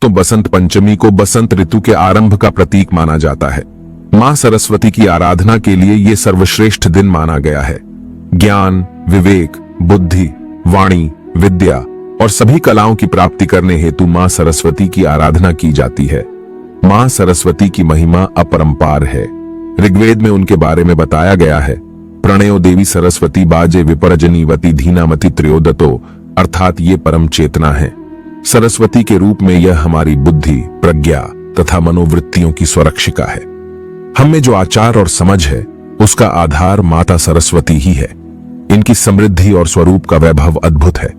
दोस्तों, बसंत पंचमी को बसंत ऋतु के आरंभ का प्रतीक माना जाता है। मां सरस्वती की आराधना के लिए यह सर्वश्रेष्ठ दिन माना गया है। ज्ञान, विवेक, बुद्धि, वाणी, विद्या और सभी कलाओं की प्राप्ति करने हेतु मां सरस्वती की आराधना की जाती है। मां सरस्वती की महिमा अपरंपार है। ऋग्वेद में उनके बारे में बताया गया है, प्रणयो देवी सरस्वती बाजे विपरजनीवती धीनामति त्रयोदतो, अर्थात ये परम चेतना है। सरस्वती के रूप में यह हमारी बुद्धि, प्रज्ञा तथा मनोवृत्तियों की स्वरक्षिका है। हम में जो आचार और समझ है उसका आधार माता सरस्वती ही है। इनकी समृद्धि और स्वरूप का वैभव अद्भुत है।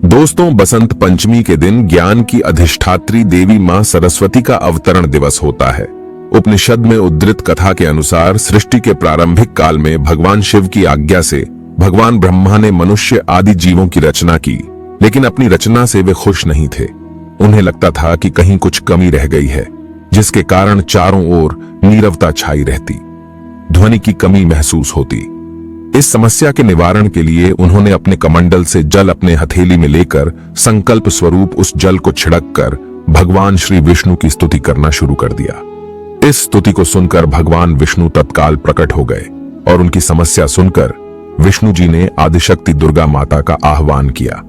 दोस्तों, बसंत पंचमी के दिन ज्ञान की अधिष्ठात्री देवी मां सरस्वती का अवतरण दिवस होता है। उपनिषद में उद्धृत कथा के अनुसार सृष्टि के प्रारंभिक काल में भगवान शिव की आज्ञा से भगवान ब्रह्मा ने मनुष्य आदि जीवों की रचना की, लेकिन अपनी रचना से वे खुश नहीं थे। उन्हें लगता था कि कहीं कुछ कमी रह गई है, जिसके कारण चारों ओर नीरवता छाई रहती, ध्वनि की कमी महसूस होती। इस समस्या के निवारण के लिए उन्होंने अपने कमंडल से जल अपने हथेली में लेकर संकल्प स्वरूप उस जल को छिड़क कर भगवान श्री विष्णु की स्तुति करना शुरू कर दिया। इस स्तुति को सुनकर भगवान विष्णु तत्काल प्रकट हो गए और उनकी समस्या सुनकर विष्णु जी ने आदिशक्ति दुर्गा माता का आह्वान किया।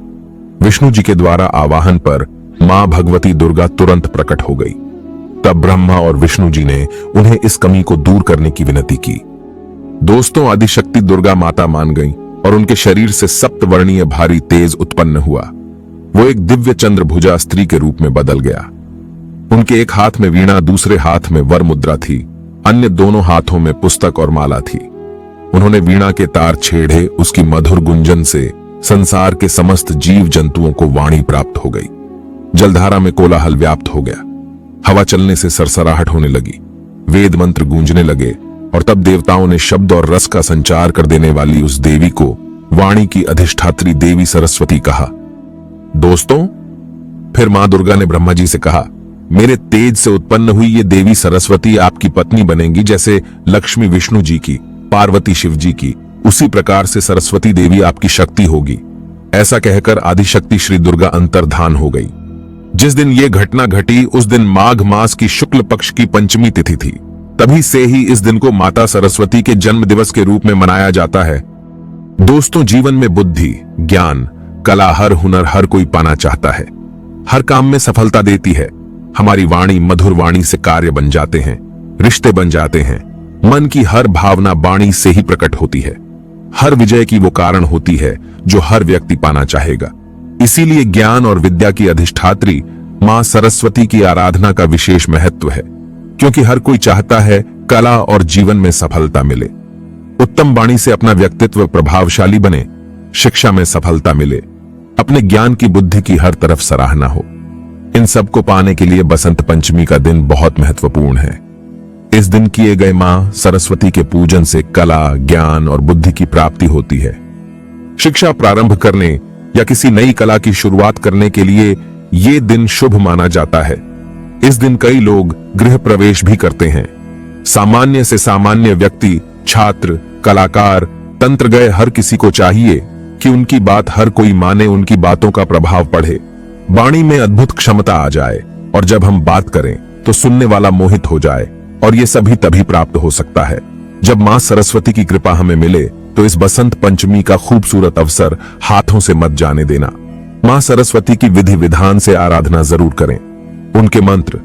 विष्णु जी के द्वारा आवाहन पर मां भगवती दुर्गा तुरंत प्रकट हो गई। तब ब्रह्मा और विष्णु जी ने उन्हें इस कमी को दूर करने की विनती की। दोस्तों, आदिशक्ति दुर्गा माता मान गईं और उनके शरीर से सप्तवर्णीय भारी तेज उत्पन्न हुआ। वो एक दिव्य चंद्रभुजा स्त्री के रूप में बदल गया। उनके एक हाथ में वीणा, दूसरे हाथ में वर मुद्रा थी, अन्य दोनों हाथों में पुस्तक और माला थी। उन्होंने वीणा के तार छेड़े, उसकी मधुर गुंजन से संसार के समस्त जीव जंतुओं को वाणी प्राप्त हो गई। जलधारा में कोलाहल व्याप्त हो गया, हवा चलने से सरसराहट होने लगी, वेद मंत्र गूंजने लगे और तब देवताओं ने शब्द और रस का संचार कर देने वाली उस देवी को वाणी की अधिष्ठात्री देवी सरस्वती कहा। दोस्तों, फिर मां दुर्गा ने ब्रह्मा जी से कहा, मेरे तेज से उत्पन्न हुई ये देवी सरस्वती आपकी पत्नी बनेंगी। जैसे लक्ष्मी विष्णु जी की, पार्वती शिव जी की, उसी प्रकार से सरस्वती देवी आपकी शक्ति होगी। ऐसा कहकर आदिशक्ति श्री दुर्गा अंतर्धान हो गई। जिस दिन ये घटना घटी उस दिन माघ मास की शुक्ल पक्ष की पंचमी तिथि थी। तभी से ही इस दिन को माता सरस्वती के जन्म दिवस के रूप में मनाया जाता है। दोस्तों, जीवन में बुद्धि, ज्ञान, कला, हर हुनर हर कोई पाना चाहता है। हर काम में सफलता देती है। हमारी वाणी मधुर वाणी से कार्य बन जाते हैं, रिश्ते बन जाते हैं। मन की हर भावना वाणी से ही प्रकट होती है। हर विजय की वो कारण होती है जो हर व्यक्ति पाना चाहेगा। इसीलिए ज्ञान और विद्या की अधिष्ठात्री मां सरस्वती की आराधना का विशेष महत्व है, क्योंकि हर कोई चाहता है कला और जीवन में सफलता मिले। उत्तम वाणी से अपना व्यक्तित्व प्रभावशाली बने, शिक्षा में सफलता मिले, अपने ज्ञान की बुद्धि की हर तरफ सराहना हो। इन सब को पाने के लिए बसंत पंचमी का दिन बहुत महत्वपूर्ण है। इस दिन किए गए मां सरस्वती के पूजन से कला, ज्ञान और बुद्धि की प्राप्ति होती है। शिक्षा प्रारंभ करने या किसी नई कला की शुरुआत करने के लिए ये दिन शुभ माना जाता है। इस दिन कई लोग गृह प्रवेश भी करते हैं। सामान्य से सामान्य व्यक्ति, छात्र, कलाकार, तंत्र गए हर किसी को चाहिए कि उनकी बात हर कोई माने, उनकी बातों का प्रभाव पड़े, वाणी में अद्भुत क्षमता आ जाए और जब हम बात करें तो सुनने वाला मोहित हो जाए। और ये सभी तभी प्राप्त हो सकता है जब मां सरस्वती की कृपा हमें मिले। तो इस बसंत पंचमी का खूबसूरत अवसर हाथों से मत जाने देना। मां सरस्वती की विधि विधान से आराधना जरूर करें। उनके मंत्र,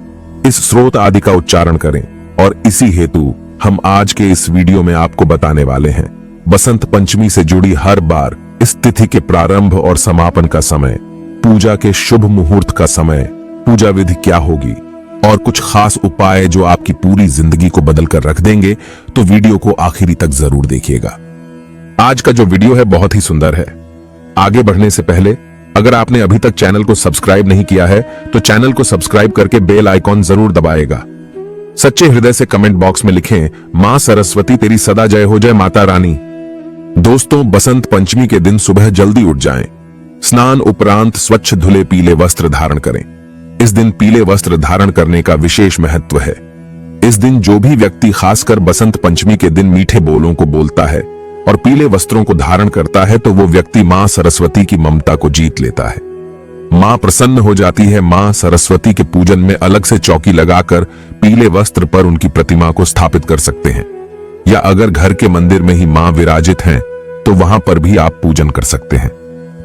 इस स्रोत आदि का उच्चारण करें। और इसी हेतु हम आज के इस वीडियो में आपको बताने वाले हैं बसंत पंचमी से जुड़ी हर बार इस तिथि के प्रारंभ और समापन का समय, पूजा के शुभ मुहूर्त का समय, पूजा विधि क्या होगी और कुछ खास उपाय जो आपकी पूरी जिंदगी को बदल कर रख देंगे। तो वीडियो को आखिरी तक जरूर देखिएगा। आज का जो वीडियो है बहुत ही सुंदर है। आगे बढ़ने से पहले अगर आपने अभी तक चैनल को सब्सक्राइब नहीं किया है तो चैनल को सब्सक्राइब करके बेल आइकॉन जरूर दबाएगा। सच्चे हृदय से कमेंट बॉक्स में लिखें, मां सरस्वती तेरी सदा जय हो, जय माता रानी। दोस्तों, बसंत पंचमी के दिन सुबह जल्दी उठ जाएं। स्नान उपरांत स्वच्छ धुले पीले वस्त्र धारण करें। इस दिन पीले वस्त्र धारण करने का विशेष महत्व है। इस दिन जो भी व्यक्ति खासकर बसंत पंचमी के दिन मीठे बोलों को बोलता है और पीले वस्त्रों को धारण करता है तो वो व्यक्ति मां सरस्वती की ममता को जीत लेता है। मां प्रसन्न हो जाती है। मां सरस्वती के पूजन में अलग से चौकी लगाकर पीले वस्त्र पर उनकी प्रतिमा को स्थापित कर सकते हैं, या अगर घर के मंदिर में ही मां विराजित हैं तो वहां पर भी आप पूजन कर सकते हैं।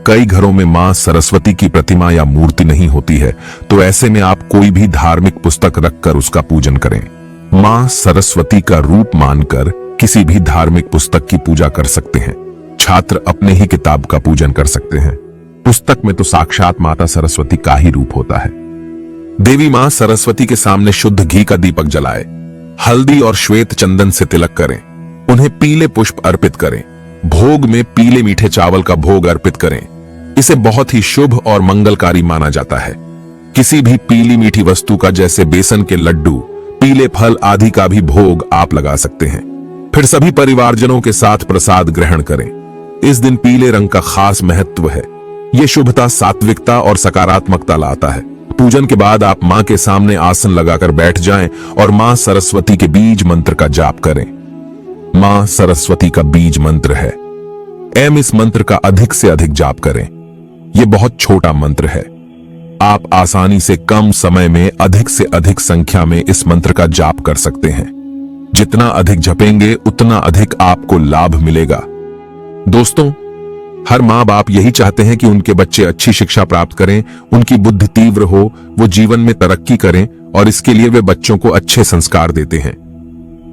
कई घरों में मां सरस्वती की प्रतिमा या मूर्ति नहीं होती है, तो ऐसे में आप कोई भी धार्मिक पुस्तक रखकर उसका पूजन करें। मां सरस्वती का रूप मानकर किसी भी धार्मिक पुस्तक की पूजा कर सकते हैं। छात्र अपने ही किताब का पूजन कर सकते हैं। पुस्तक में तो साक्षात माता सरस्वती का ही रूप होता है। देवी मां सरस्वती के सामने शुद्ध घी का दीपक जलाए, हल्दी और श्वेत चंदन से तिलक करें, उन्हें पीले पुष्प अर्पित करें, भोग में पीले मीठे चावल का भोग अर्पित करें। इसे बहुत ही शुभ और मंगलकारी माना जाता है। किसी भी पीली मीठी वस्तु का, जैसे बेसन के लड्डू, पीले फल आदि का भी भोग आप लगा सकते हैं। फिर सभी परिवारजनों के साथ प्रसाद ग्रहण करें। इस दिन पीले रंग का खास महत्व है। ये शुभता, सात्विकता और सकारात्मकता लाता है। पूजन के बाद आप मां के सामने आसन लगाकर बैठ जाएं और मां सरस्वती के बीज मंत्र का जाप करें। मां सरस्वती का बीज मंत्र है एम। इस मंत्र का अधिक से अधिक जाप करें। यह बहुत छोटा मंत्र है। आप आसानी से कम समय में अधिक से अधिक संख्या में इस मंत्र का जाप कर सकते हैं। जितना अधिक जपेंगे उतना अधिक आपको लाभ मिलेगा। दोस्तों, हर माँ बाप यही चाहते हैं कि उनके बच्चे अच्छी शिक्षा प्राप्त करें, उनकी बुद्धि तीव्र हो, वो जीवन में तरक्की करें, और इसके लिए वे बच्चों को अच्छे संस्कार देते हैं।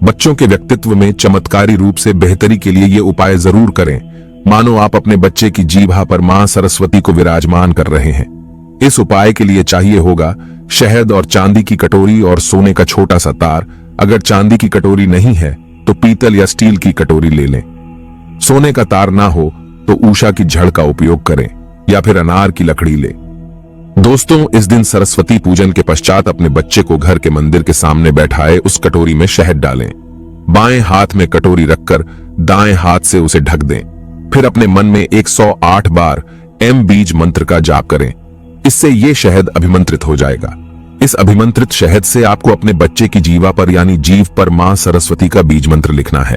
बच्चों के व्यक्तित्व में चमत्कारी रूप से बेहतरी के लिए ये उपाय जरूर करें। मानो आप अपने बच्चे की जीभा पर मां सरस्वती को विराजमान कर रहे हैं। इस उपाय के लिए चाहिए होगा शहद और चांदी की कटोरी और सोने का छोटा सा तार। अगर चांदी की कटोरी नहीं है तो पीतल या स्टील की कटोरी ले लें। सोने का तार ना हो तो ऊषा की झड़ का उपयोग करें या फिर अनार की लकड़ी ले। दोस्तों, इस दिन सरस्वती पूजन के पश्चात अपने बच्चे को घर के मंदिर के सामने बैठाए उस कटोरी में शहद डालें। बाएं हाथ में कटोरी रखकर दाएं हाथ से उसे ढक दें। फिर अपने मन में 108 बार एम बीज मंत्र का जाप करें। इससे ये शहद अभिमंत्रित हो जाएगा। इस अभिमंत्रित शहद से आपको अपने बच्चे की जीवा पर यानी जीभ पर मां सरस्वती का बीज मंत्र लिखना है।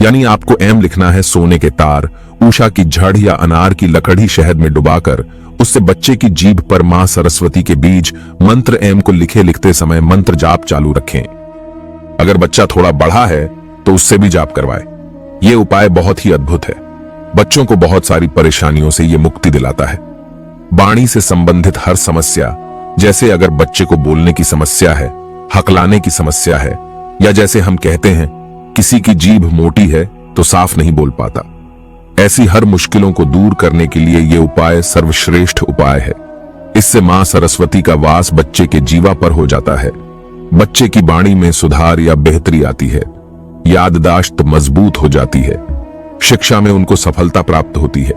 यानी आपको एम लिखना है सोने के तार, ऊषा की झड़ या अनार की लकड़ी शहद में डुबाकर उससे बच्चे की जीभ पर मां सरस्वती के बीज मंत्र एम को लिखते समय मंत्र जाप चालू रखें। अगर बच्चा थोड़ा बड़ा है तो उससे भी जाप करवाए। यह उपाय बहुत ही अद्भुत है। बच्चों को बहुत सारी परेशानियों से यह मुक्ति दिलाता है। वाणी से संबंधित हर समस्या, जैसे अगर बच्चे को बोलने की समस्या है, हकलाने की समस्या है, या जैसे हम कहते हैं किसी की जीभ मोटी है तो साफ नहीं बोल पाता, ऐसी हर मुश्किलों को दूर करने के लिए यह उपाय सर्वश्रेष्ठ उपाय है। इससे मां सरस्वती का वास बच्चे के जीवा पर हो जाता है। बच्चे की वाणी में सुधार या बेहतरी आती है, याददाश्त मजबूत हो जाती है, शिक्षा में उनको सफलता प्राप्त होती है।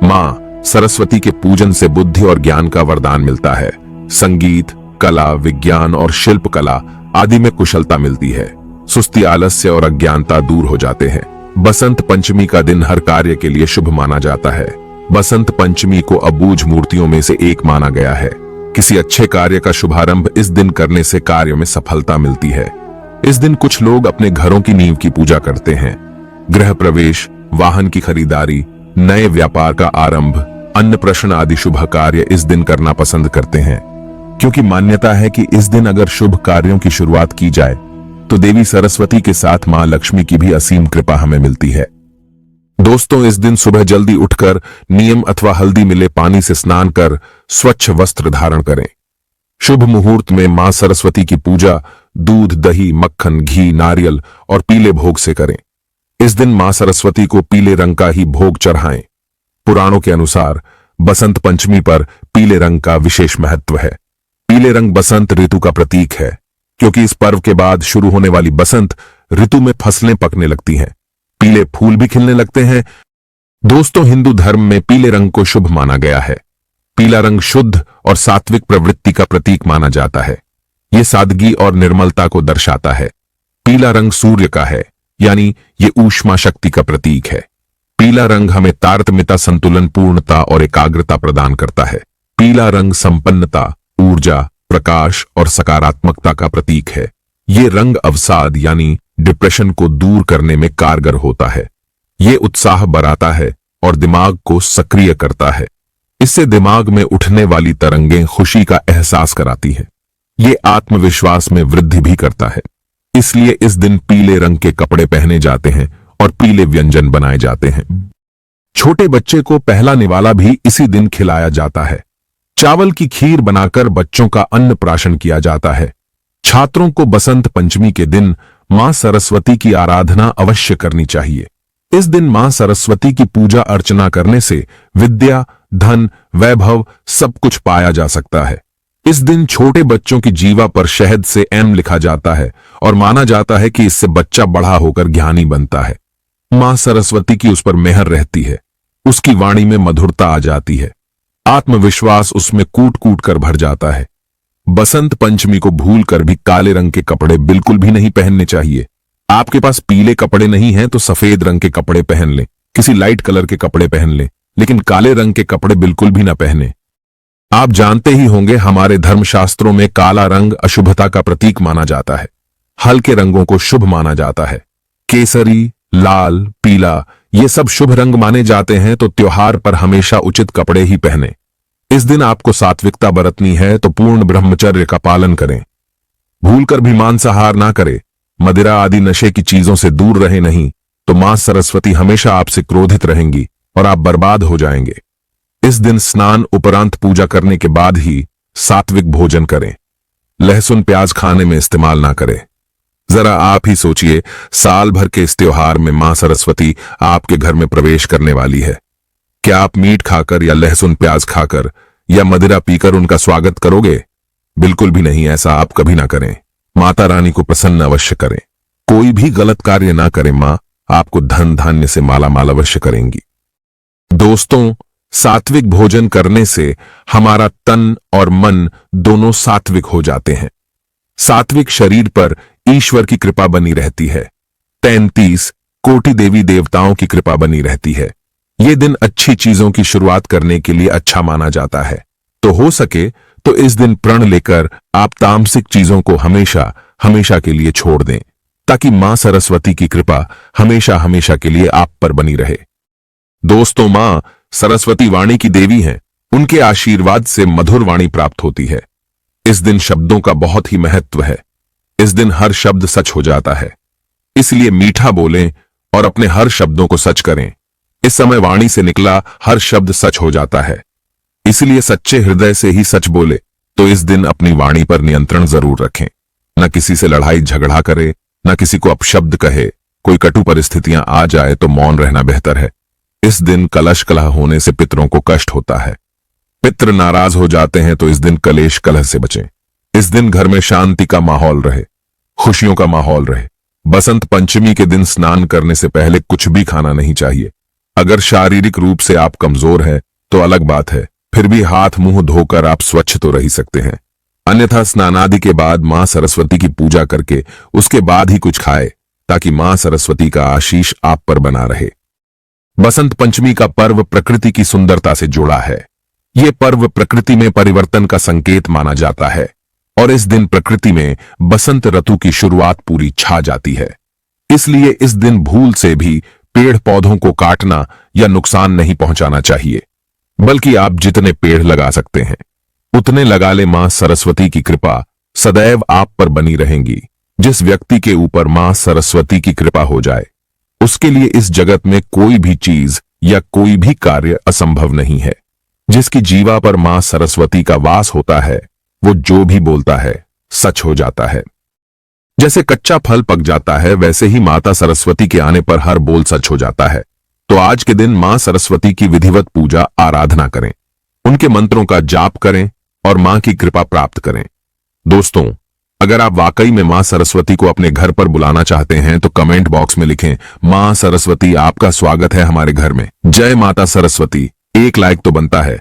मां सरस्वती के पूजन से बुद्धि और ज्ञान का वरदान मिलता है। संगीत, कला, विज्ञान और शिल्प कला आदि में कुशलता मिलती है। सुस्ती, आलस्य और अज्ञानता दूर हो जाते हैं। बसंत पंचमी का दिन हर कार्य के लिए शुभ माना जाता है। बसंत पंचमी को अबूझ मूर्तियों में से एक माना गया है। किसी अच्छे कार्य का शुभारंभ इस दिन करने से कार्य में सफलता मिलती है। इस दिन कुछ लोग अपने घरों की नींव की पूजा करते हैं। गृह प्रवेश, वाहन की खरीदारी, नए व्यापार का आरंभ, अन्नप्राशन आदि शुभ कार्य इस दिन करना पसंद करते हैं, क्योंकि मान्यता है कि इस दिन अगर शुभ कार्यों की शुरुआत की जाए तो देवी सरस्वती के साथ मां लक्ष्मी की भी असीम कृपा हमें मिलती है। दोस्तों, इस दिन सुबह जल्दी उठकर नीम अथवा हल्दी मिले पानी से स्नान कर स्वच्छ वस्त्र धारण करें। शुभ मुहूर्त में मां सरस्वती की पूजा दूध, दही, मक्खन, घी, नारियल और पीले भोग से करें। इस दिन मां सरस्वती को पीले रंग का ही भोग चढ़ाएं। पुराणों के अनुसार बसंत पंचमी पर पीले रंग का विशेष महत्व है। पीले रंग बसंत ऋतु का प्रतीक है, क्योंकि इस पर्व के बाद शुरू होने वाली बसंत ऋतु में फसलें पकने लगती हैं, पीले फूल भी खिलने लगते हैं। दोस्तों, हिंदू धर्म में पीले रंग को शुभ माना गया है। पीला रंग शुद्ध और सात्विक प्रवृत्ति का प्रतीक माना जाता है। यह सादगी और निर्मलता को दर्शाता है। पीला रंग सूर्य का है, यानी ये ऊष्मा शक्ति का प्रतीक है। पीला रंग हमें तारतम्यता, संतुलन, पूर्णता और एकाग्रता प्रदान करता है। पीला रंग संपन्नता, ऊर्जा, प्रकाश और सकारात्मकता का प्रतीक है। ये रंग अवसाद यानी डिप्रेशन को दूर करने में कारगर होता है। ये उत्साह बढ़ाता है और दिमाग को सक्रिय करता है। इससे दिमाग में उठने वाली तरंगें खुशी का एहसास कराती है। ये आत्मविश्वास में वृद्धि भी करता है। इसलिए इस दिन पीले रंग के कपड़े पहने जाते हैं और पीले व्यंजन बनाए जाते हैं। छोटे बच्चे को पहला निवाला भी इसी दिन खिलाया जाता है। चावल की खीर बनाकर बच्चों का अन्नप्राशन किया जाता है। छात्रों को बसंत पंचमी के दिन मां सरस्वती की आराधना अवश्य करनी चाहिए। इस दिन मां सरस्वती की पूजा अर्चना करने से विद्या, धन, वैभव सब कुछ पाया जा सकता है। इस दिन छोटे बच्चों की जीवा पर शहद से एम लिखा जाता है और माना जाता है कि इससे बच्चा बड़ा होकर ज्ञानी बनता है। मां सरस्वती की उस पर मेहर रहती है। उसकी वाणी में मधुरता आ जाती है। आत्मविश्वास उसमें कूट कूट कर भर जाता है। बसंत पंचमी को भूलकर भी काले रंग के कपड़े बिल्कुल भी नहीं पहनने चाहिए। आपके पास पीले कपड़े नहीं हैं तो सफेद रंग के कपड़े पहन लें, किसी लाइट कलर के कपड़े पहन लें, लेकिन काले रंग के कपड़े बिल्कुल भी ना पहने। आप जानते ही होंगे हमारे धर्मशास्त्रों में काला रंग अशुभता का प्रतीक माना जाता है। हल्के रंगों को शुभ माना जाता है। केसरी, लाल, पीला ये सब शुभ रंग माने जाते हैं, तो त्योहार पर हमेशा उचित कपड़े ही पहने। इस दिन आपको सात्विकता बरतनी है तो पूर्ण ब्रह्मचर्य का पालन करें। भूलकर भी मांसाहार ना करें। मदिरा आदि नशे की चीजों से दूर रहे, नहीं तो मां सरस्वती हमेशा आपसे क्रोधित रहेंगी और आप बर्बाद हो जाएंगे। इस दिन स्नान उपरांत पूजा करने के बाद ही सात्विक भोजन करें। लहसुन प्याज खाने में इस्तेमाल ना करें। जरा आप ही सोचिए, साल भर के इस त्योहार में मां सरस्वती आपके घर में प्रवेश करने वाली है। क्या आप मीट खाकर या लहसुन प्याज खाकर या मदिरा पीकर उनका स्वागत करोगे? बिल्कुल भी नहीं। ऐसा आप कभी ना करें। माता रानी को प्रसन्न अवश्य करें। कोई भी गलत कार्य ना करें। मां आपको धन धान्य से माला माल अवश्य करेंगी। दोस्तों, सात्विक भोजन करने से हमारा तन और मन दोनों सात्विक हो जाते हैं। सात्विक शरीर पर ईश्वर की कृपा बनी रहती है। 33 कोटि देवी देवताओं की कृपा बनी रहती है। ये दिन अच्छी चीजों की शुरुआत करने के लिए अच्छा माना जाता है। तो हो सके तो इस दिन प्रण लेकर आप तामसिक चीजों को हमेशा हमेशा के लिए छोड़ दें, ताकि मां सरस्वती की कृपा हमेशा हमेशा के लिए आप पर बनी रहे। दोस्तों, मां सरस्वती वाणी की देवी हैं। उनके आशीर्वाद से मधुर वाणी प्राप्त होती है। इस दिन शब्दों का बहुत ही महत्व है। इस दिन हर शब्द सच हो जाता है। इसलिए मीठा बोलें और अपने हर शब्दों को सच करें। इस समय वाणी से निकला हर शब्द सच हो जाता है। इसलिए सच्चे हृदय से ही सच बोले। तो इस दिन अपनी वाणी पर नियंत्रण जरूर रखें। न किसी से लड़ाई झगड़ा करे, न किसी को अपशब्द कहे। कोई कटु परिस्थितियां आ जाए तो मौन रहना बेहतर है। इस दिन कलश कलह होने से पितरों को कष्ट होता है। पितृ नाराज हो जाते हैं तो इस दिन कलेश कलह से बचें। इस दिन घर में शांति का माहौल रहे, खुशियों का माहौल रहे। बसंत पंचमी के दिन स्नान करने से पहले कुछ भी खाना नहीं चाहिए। अगर शारीरिक रूप से आप कमजोर हैं तो अलग बात है, फिर भी हाथ मुंह धोकर आप स्वच्छ तो रह सकते हैं। अन्यथा स्नानादि के बाद मां सरस्वती की पूजा करके उसके बाद ही कुछ खाए, ताकि मां सरस्वती का आशीष आप पर बना रहे। बसंत पंचमी का पर्व प्रकृति की सुंदरता से जुड़ा है। यह पर्व प्रकृति में परिवर्तन का संकेत माना जाता है और इस दिन प्रकृति में बसंत ऋतु की शुरुआत पूरी छा जाती है। इसलिए इस दिन भूल से भी पेड़ पौधों को काटना या नुकसान नहीं पहुंचाना चाहिए, बल्कि आप जितने पेड़ लगा सकते हैं उतने लगा ले। मां सरस्वती की कृपा सदैव आप पर बनी रहेंगी। जिस व्यक्ति के ऊपर मां सरस्वती की कृपा हो जाए, उसके लिए इस जगत में कोई भी चीज या कोई भी कार्य असंभव नहीं है। जिसकी जीवा पर मां सरस्वती का वास होता है, वो जो भी बोलता है सच हो जाता है। जैसे कच्चा फल पक जाता है, वैसे ही माता सरस्वती के आने पर हर बोल सच हो जाता है। तो आज के दिन मां सरस्वती की विधिवत पूजा आराधना करें, उनके मंत्रों का जाप करें और मां की कृपा प्राप्त करें। दोस्तों, अगर आप वाकई में मां सरस्वती को अपने घर पर बुलाना चाहते हैं तो कमेंट बॉक्स में लिखें, मां सरस्वती आपका स्वागत है हमारे घर में। जय माता सरस्वती। एक लाइक तो बनता है।